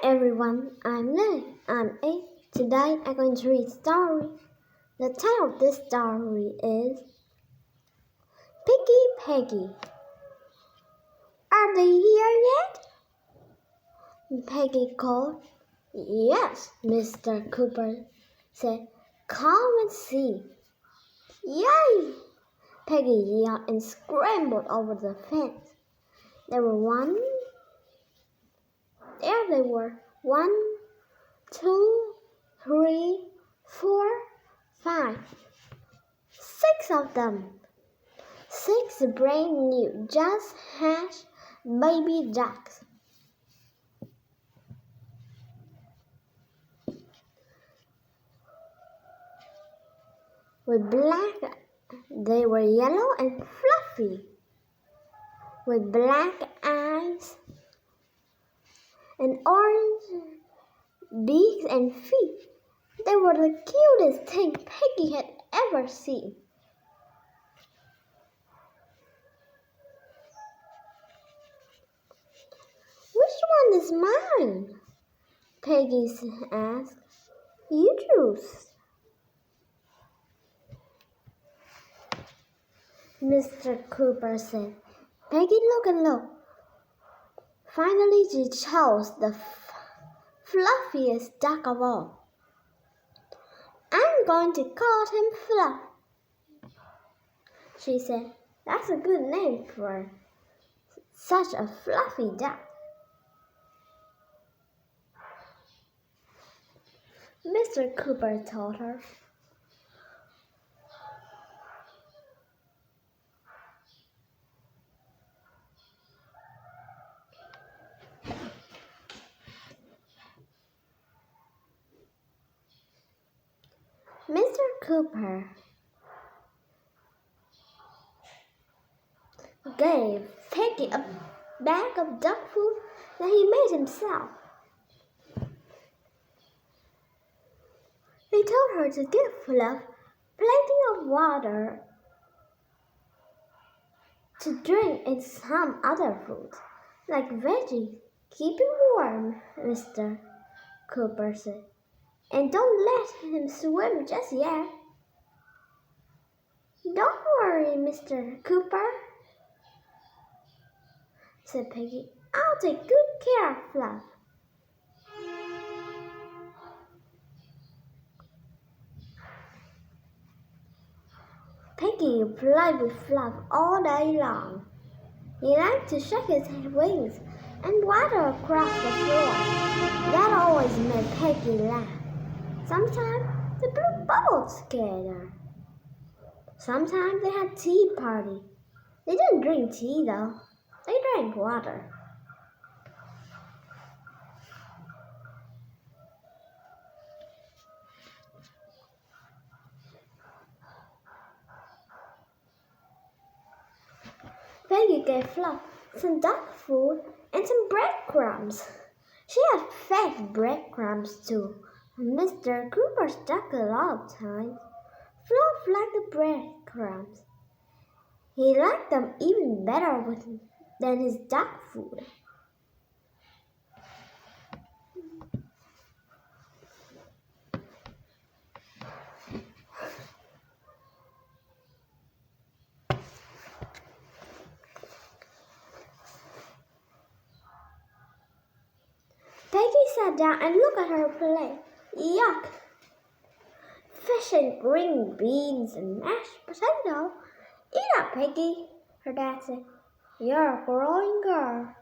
everyone, I'm Lily. I'm 8. Today I'm going to read a story. The title of this story is Peggy. Are they here yet? Peggy called. Yes, Mr. Cooper said. Come and see. Yay! Peggy yelled and scrambled over the fence. There they were. 1, 2, 3, 4, 5. 6 of them. 6 brand new, just hatched baby ducks. They were yellow and fluffy, with black eyes and orange beaks and feet. They were the cutest thing Peggy had ever seen. Which one is mine? Peggy asked. You choose. Mr. Cooper said. Peggy looked and looked. Finally, she chose the fluffiest duck of all. I'm going to call him Fluff, she said. That's a good name for such a fluffy duck. Mr. Cooper told her. Mr. Cooper gave Peggy a bag of duck food that he made himself. He told her to give Fluff plenty of water to drink and some other food, like veggies. Keep him warm, Mr. Cooper said. And don't let him swim just yet. Don't worry, Mr. Cooper, said Peggy. I'll take good care of Fluff. Peggy played with Fluff all day long. He liked to shake his wings and waddle across the floor. That always made Peggy laugh. Sometimes the blue bubbles scared her. Sometimes they had tea party. They didn't drink tea though. They drank water. Peggy gave Fluff some duck food and some breadcrumbs. She had fed breadcrumbs too. Mr. Cooper stuck a lot of times. Fluff liked the breadcrumbs. He liked them even better than his duck food. Peggy sat down and looked at her plate. Yuck! Fish and green beans and mashed potato. Eat up, Peggy, her dad said. You're a growing girl.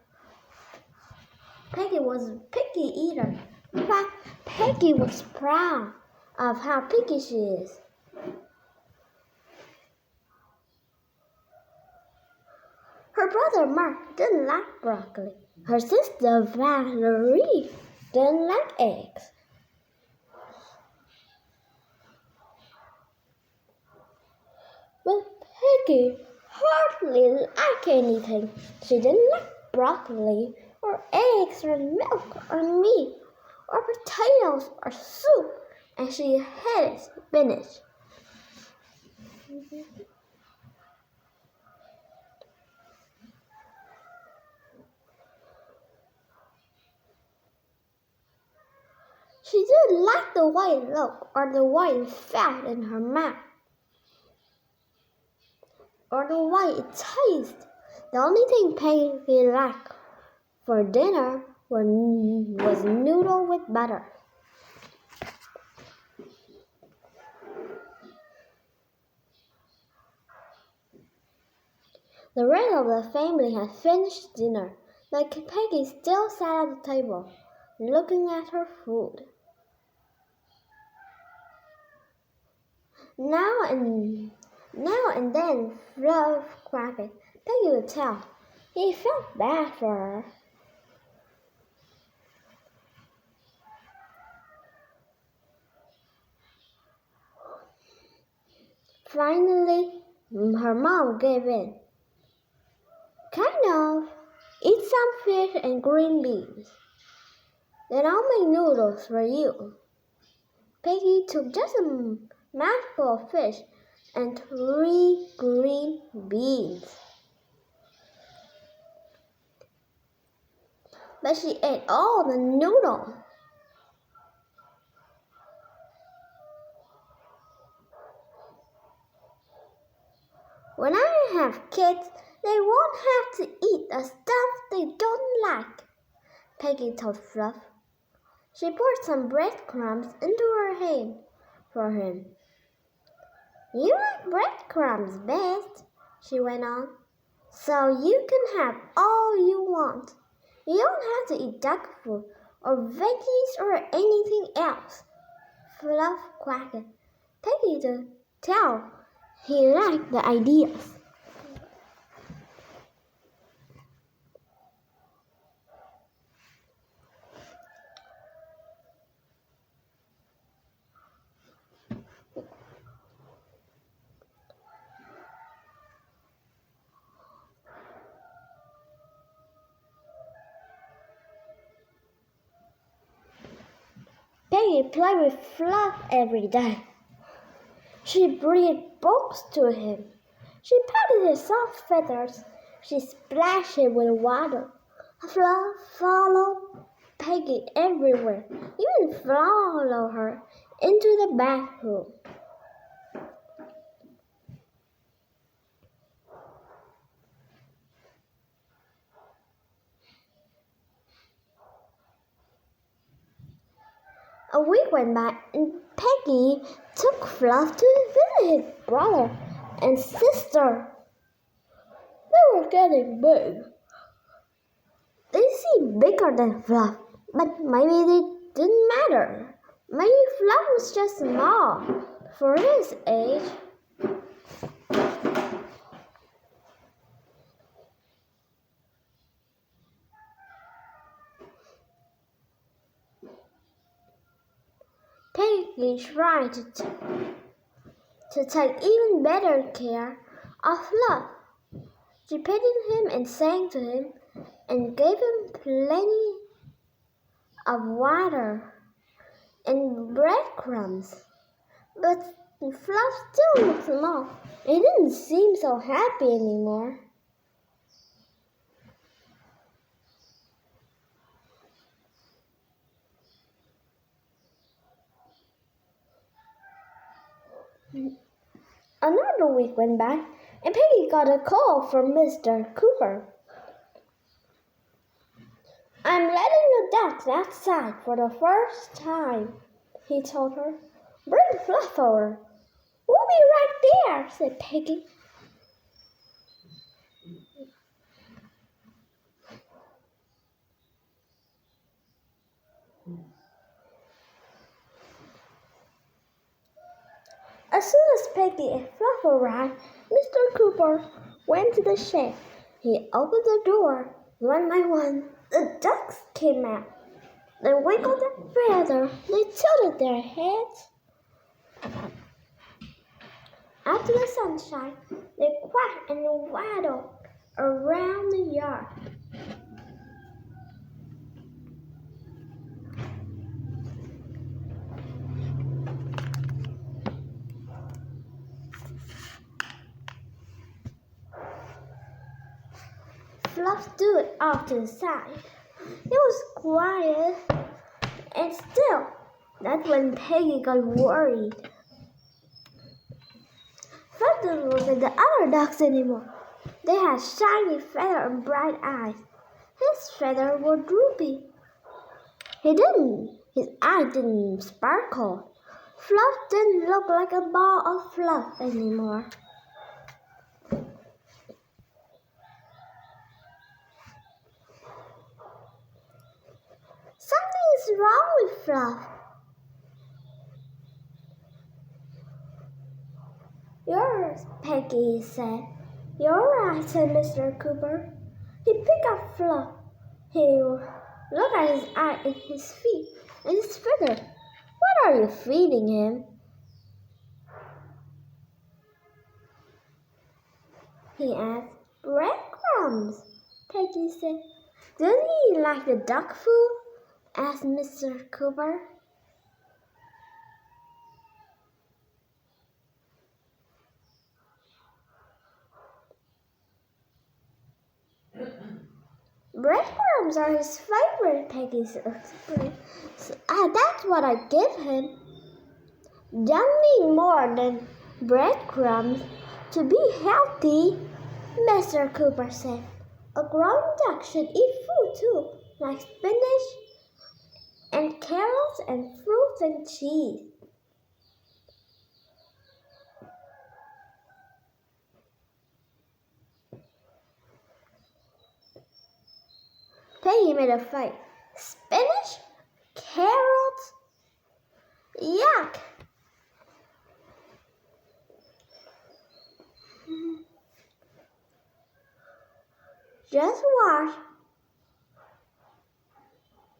Peggy was a picky eater. In fact, Peggy was proud of how picky she is. Her brother Mark didn't like broccoli. Her sister Valerie didn't like eggs. But Peggy hardly liked anything. She didn't like broccoli or eggs or milk or meat or potatoes or soup, and she hated spinach. She didn't like the way it looked or the way it felt in her mouth or the way it tasted. The only thing Peggy liked for dinner was noodle with butter. The rest of the family had finished dinner, but Peggy still sat at the table, looking at her food. Now and then, Fluff quacked. Peggy would tell. He felt bad for her. Finally, her mom gave in. Kind of. Eat some fish and green beans. Then I'll make noodles for you. Peggy took just a mouthful of fish and 3 green beans. But she ate all the noodle. When I have kids, they won't have to eat the stuff they don't like, Peggy told Fluff. She poured some breadcrumbs into her hand for him. You like breadcrumbs best, she went on, so you can have all you want. You don't have to eat duck food or veggies or anything else. Fluff quacked. Peggy could tell he liked the ideas. Peggy played with Fluff every day. She breathed books to him. She patted his soft feathers. She splashed him with water. Fluff followed Peggy everywhere, even followed her into the bathroom. A week went by and Peggy took Fluff to visit his brother and sister. They were getting big. They seemed bigger than Fluff, but maybe they didn't matter. Maybe Fluff was just small for his age. Peggy tried to take even better care of Fluff. She petted him and sang to him and gave him plenty of water and breadcrumbs. But Fluff still looked small. He didn't seem so happy anymore. Another week went by, and Peggy got a call from Mr. Cooper. I'm letting the ducks outside for the first time, he told her. Bring Fluff over. We'll be right there, said Peggy. As soon as Peggy and Fluff arrived, Mr. Cooper went to the shed. He opened the door. One by one, the ducks came out. They wiggled their feathers. They tilted their heads. After the sunshine, they quacked and waddled around the yard. Fluff stood off to the side. It was quiet and still. That's when Peggy got worried. Fluff wasn't the other ducks anymore. They had shiny feathers and bright eyes. His feathers were droopy. His eyes didn't sparkle. Fluff didn't look like a ball of fluff anymore. Something is wrong with Fluff. Yours, Peggy said. You're right, said Mr. Cooper. He picked up Fluff. He looked at his eye and his feet and his feather. What are you feeding him? He asked. Breadcrumbs, Peggy said. Doesn't he like the duck food? Asked Mr. Cooper. Breadcrumbs are his favorite, Peggy explained. That's what I give him. Don't need more than breadcrumbs to be healthy, Mr. Cooper said. A grown duck should eat food too, like spinach and carrots and fruits and cheese. Peggy made a face. Spinach? Carrots? Yuck! Just watch,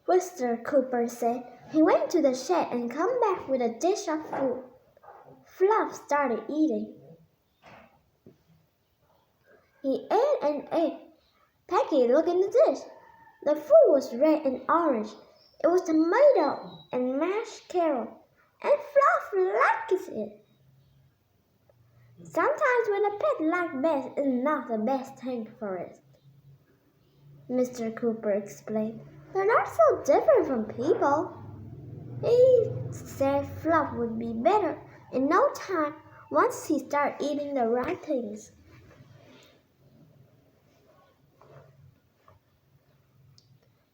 Mr. Cooper said. He went to the shed and came back with a dish of food. Fluff started eating. He ate and ate. Peggy looked in the dish. The food was red and orange. It was tomato and mashed carrot, and Fluff likes it. Sometimes when a pet likes best is not the best thing for it, Mr. Cooper explained. They're not so different from people. He said Fluff would be better in no time once he started eating the right things.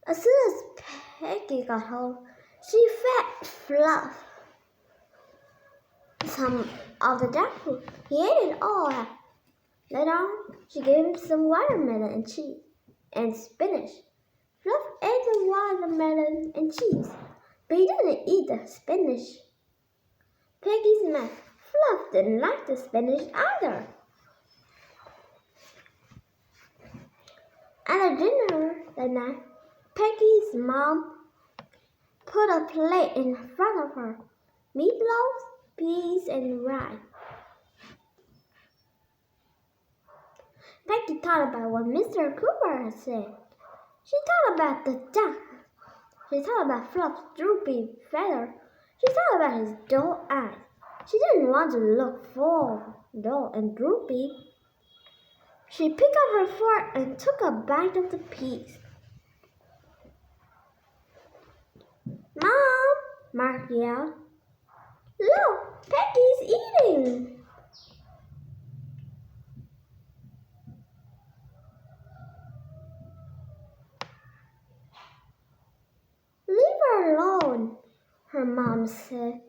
As soon as Peggy got home, she fed Fluff some of the duck food. He ate it all. Later on, she gave him some watermelon and cheese and spinach. Fluff ate the watermelon and cheese, but he didn't eat the spinach. Peggy's mad. Fluff didn't like the spinach either. At a dinner that night, Peggy's mom put a plate in front of her. Meatloaf, peas, and rice. Peggy thought about what Mr. Cooper had said. She thought about the duck. She thought about Fluff's droopy feather. She thought about his dull eyes. She didn't want to look full, dull, and droopy. She picked up her fork and took a bite of the peas. Mom, Mark yelled. Look, Peggy's eating. Leave her alone, her mom said.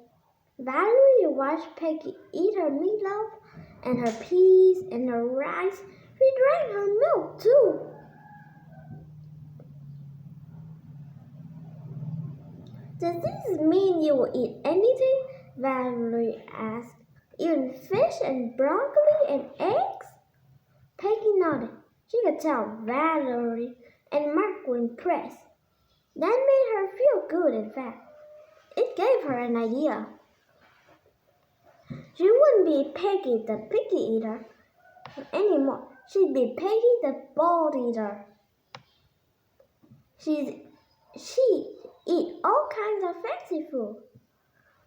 Valerie watched Peggy eat her meatloaf and her peas and her rice. She drank her milk too. Does this mean you will eat anything? Valerie asked. Even fish and broccoli and eggs? Peggy nodded. She could tell Valerie and Mark were impressed. That made her feel good, in fact. It gave her an idea. She wouldn't be Peggy the picky eater anymore. She'd be Peggy the bold eater. She'd eat all kinds of fancy food,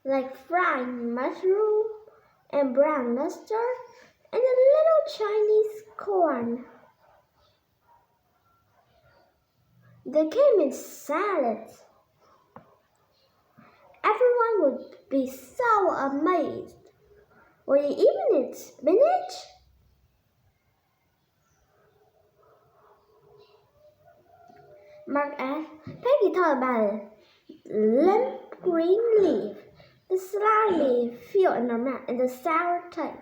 like fried mushroom and brown mustard and a little Chinese corn. They came in salads. Everyone be so amazed. Will you even eat spinach? Mark asked. Peggy thought about it. Limp green leaf, the slightly feel in her mouth, and the sour taste.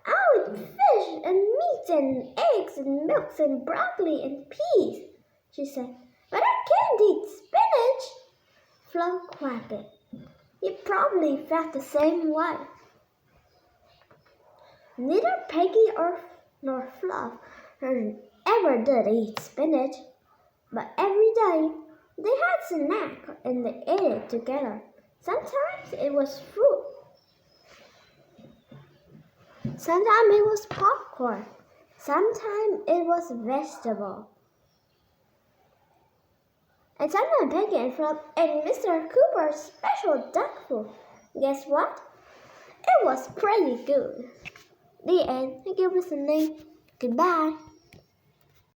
I'll eat fish and meat and eggs and milks and broccoli and peas, she said. But I can't eat spinach, Fluff quacked. You probably felt the same way. Neither Peggy nor Fluff ever did eat spinach, but every day they had snack and they ate it together. Sometimes it was fruit. Sometimes it was popcorn. Sometimes it was vegetable. And sometimes Peggy and Fluff ate Mr. Cooper's special duck food. Guess what? It was pretty good. The end. Thank you for listening. Goodbye.